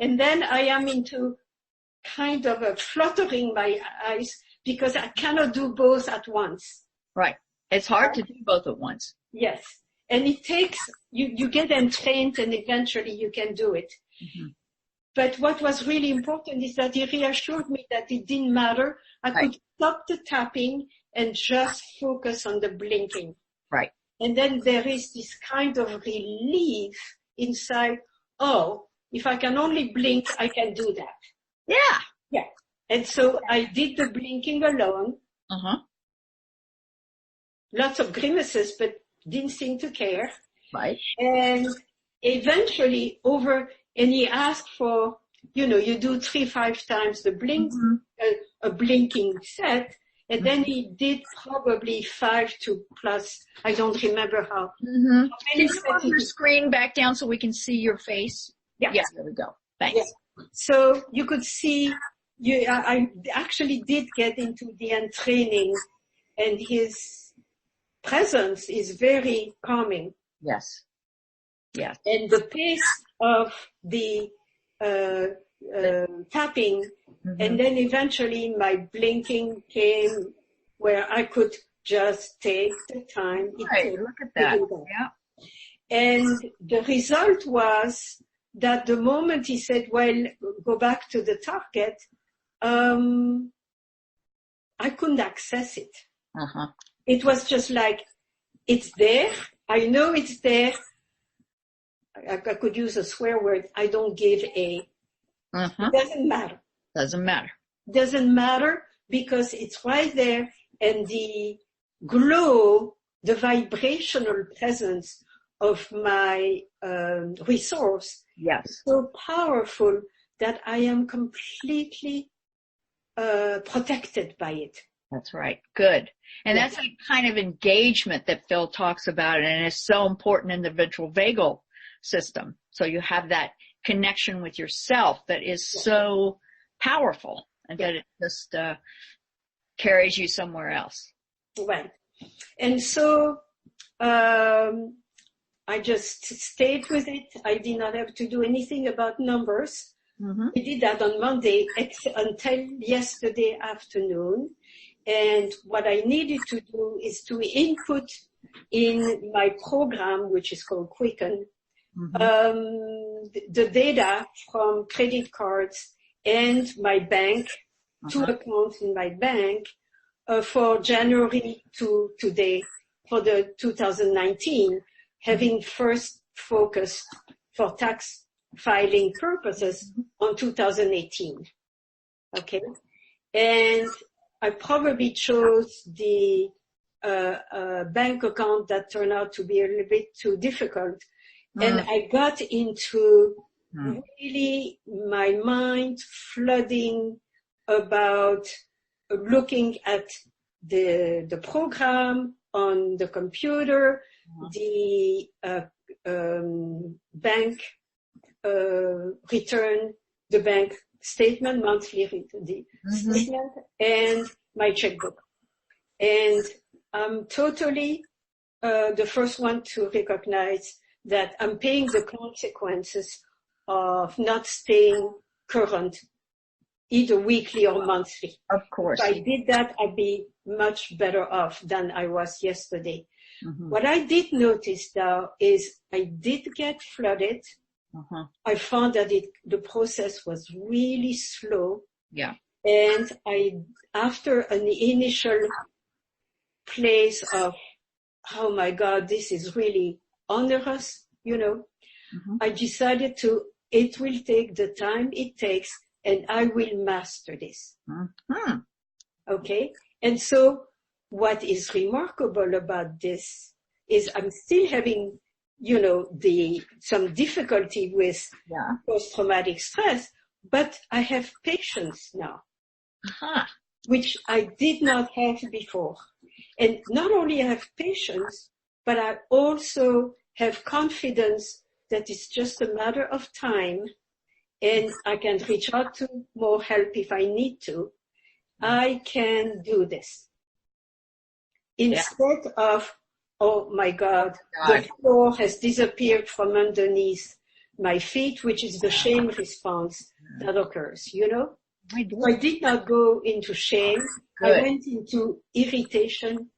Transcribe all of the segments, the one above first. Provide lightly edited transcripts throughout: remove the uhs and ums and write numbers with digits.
And then I am into kind of a fluttering my eyes because I cannot do both at once. Right. It's hard to do both at once. Yes. And it takes, you get entrained and eventually you can do it. Mm-hmm. But what was really important is that he reassured me that it didn't matter. I could stop the tapping and just focus on the blinking. Right. And then there is this kind of relief inside. Oh, if I can only blink, I can do that. Yeah. Yeah. And so I did the blinking alone. Uh-huh. Lots of grimaces, but didn't seem to care. Right. And eventually and he asked for, you do 3-5 times the blink, a blinking set. And then he did probably 5 to plus, I don't remember how. Mm-hmm. Can you move your screen back down so we can see your face? Yeah. Yes, there we go. Thanks. Yeah. So you could see, I actually did get into the entraining, and his presence is very calming. Yes. Yes. And the pace of the tapping, and then eventually my blinking came where I could just take the time. Right, look at that. Yeah. And the result was that the moment he said, well, go back to the target, I couldn't access it. Uh-huh. It was just like, it's there. I know it's there. I could use a swear word. I don't give a. It doesn't matter. Doesn't matter. Doesn't matter because it's right there, and the glow, the vibrational presence of my resource is so powerful that I am completely protected by it. That's right. Good. And that's a kind of engagement that Phil talks about, and it's so important in the ventral vagal system. So you have that connection with yourself that is so powerful, and that it just carries you somewhere else. Right. And so I just stayed with it. I did not have to do anything about numbers. I did that on Monday until yesterday afternoon. And what I needed to do is to input in my program, which is called Quicken, the data from credit cards and my bank, 2 accounts in my bank, for January to today, for the 2019, having first focused for tax filing purposes on 2018. Okay. And I probably chose the bank account that turned out to be a little bit too difficult. And I got into really my mind flooding about looking at the program on the computer, the bank return, the bank statement, monthly statement, and my checkbook. And I'm totally the first one to recognize that I'm paying the consequences of not staying current, either weekly or monthly. Of course. If I did that, I'd be much better off than I was yesterday. What I did notice though is I did get flooded. I found that the process was really slow. Yeah. And after an initial place of, oh my God, this is really onerous, I decided it will take the time it takes, and I will master this. Okay. And so what is remarkable about this is I'm still having, some difficulty with post-traumatic stress, but I have patience now, which I did not have before. And not only I have patience, but I also have confidence that it's just a matter of time, and I can reach out to more help if I need to. I can do this. Instead of, oh my God, the floor has disappeared from underneath my feet, which is the shame response that occurs, you know? I I did not go into shame. Good. I went into irritation,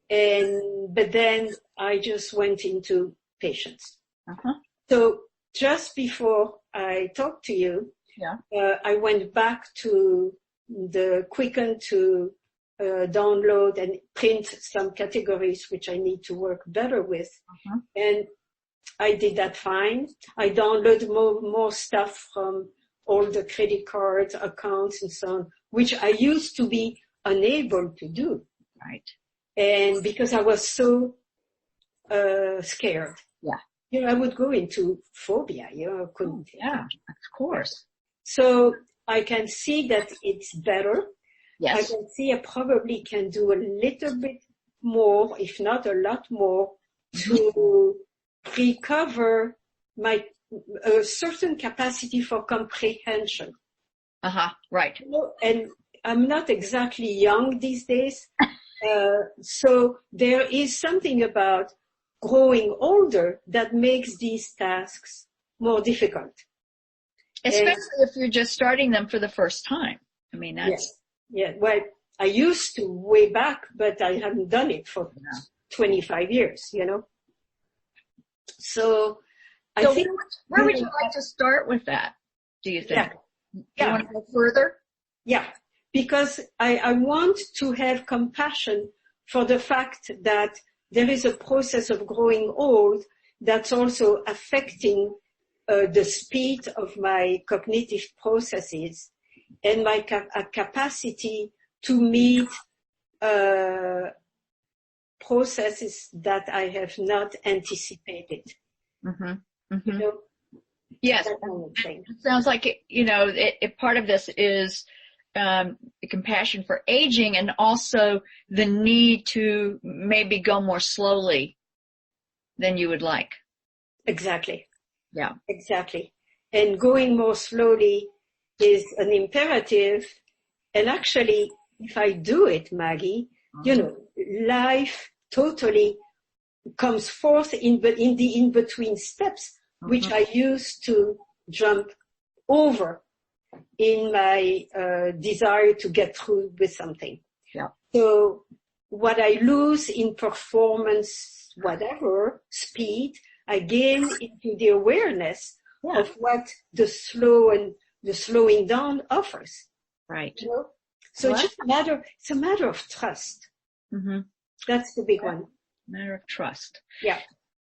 but then I just went into patience. Uh-huh. So just before I talked to you, I went back to the Quicken to download and print some categories which I need to work better with. Uh-huh. And I did that fine. I downloaded more stuff from all the credit cards, accounts, and so on, which I used to be unable to do. Right. And because I was so scared. Yeah. You know, I would go into phobia, you know, I couldn't. Yeah, of course. So I can see that it's better. Yes. I can see I probably can do a little bit more, if not a lot more, to recover my a certain capacity for comprehension. Uh-huh. Right. You know, and I'm not exactly young these days. So there is something about growing older that makes these tasks more difficult. Especially if you're just starting them for the first time. I mean, that's... Yes. Yeah. Well, I used to way back, but I haven't done it for 25 years, you know. So I think... Where would you like to start with that, do you think? Yeah. You want to go further? Yeah. Because I want to have compassion for the fact that there is a process of growing old that's also affecting the speed of my cognitive processes and my capacity to meet processes that I have not anticipated. Mm-hmm. Mm-hmm. You know? Yes. That kind of thing. It sounds like, part of this is compassion for aging and also the need to maybe go more slowly than you would like. Exactly. Yeah. Exactly. And going more slowly is an imperative. And actually, if I do it, Maggie, you know, life totally comes forth in the in-between steps, which I used to jump over in my desire to get through with something. Yeah. So what I lose in performance, whatever, speed, I gain into the awareness of what the slowing down offers. Right. You know? So it's a matter of trust. Mm-hmm. That's the big one. Matter of trust. Yeah.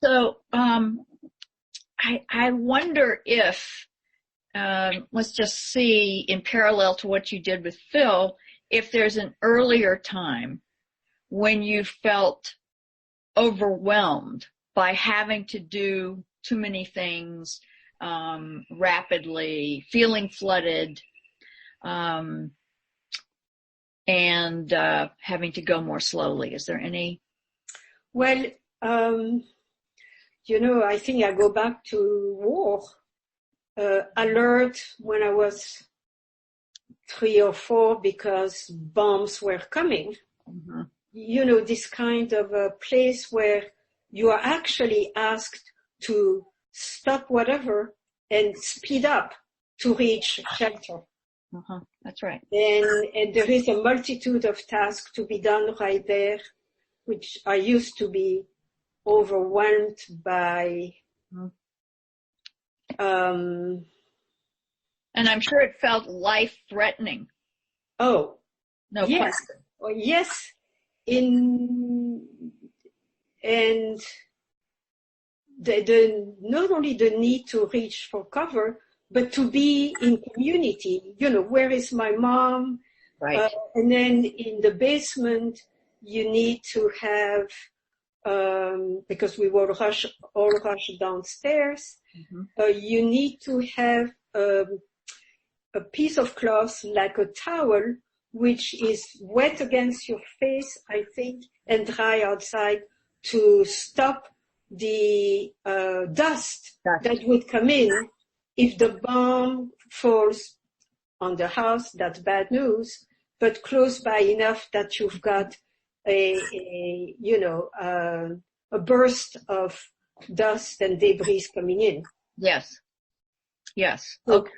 So, I wonder if, let's just see in parallel to what you did with Phil, if there's an earlier time when you felt overwhelmed by having to do too many things, rapidly, feeling flooded, and having to go more slowly. Is there any? Well, I think I go back to war. Alert when I was 3 or 4 because bombs were coming. Mm-hmm. You know, this kind of a place where you are actually asked to stop whatever and speed up to reach shelter. Uh-huh. That's right. And there is a multitude of tasks to be done right there, which I used to be overwhelmed by. And I'm sure it felt life-threatening. Oh, no yes. question. Oh, yes. And the not only the need to reach for cover, but to be in community. You know, where is my mom? Right. And then in the basement, you need to have, because we will all rush downstairs. Mm-hmm. You need to have a piece of cloth like a towel, which is wet against your face, I think, and dry outside to stop the dust that would come in if the bomb falls on the house. That's bad news, but close by enough that you've got a burst of dust and debris coming in. Yes. Yes. So Okay.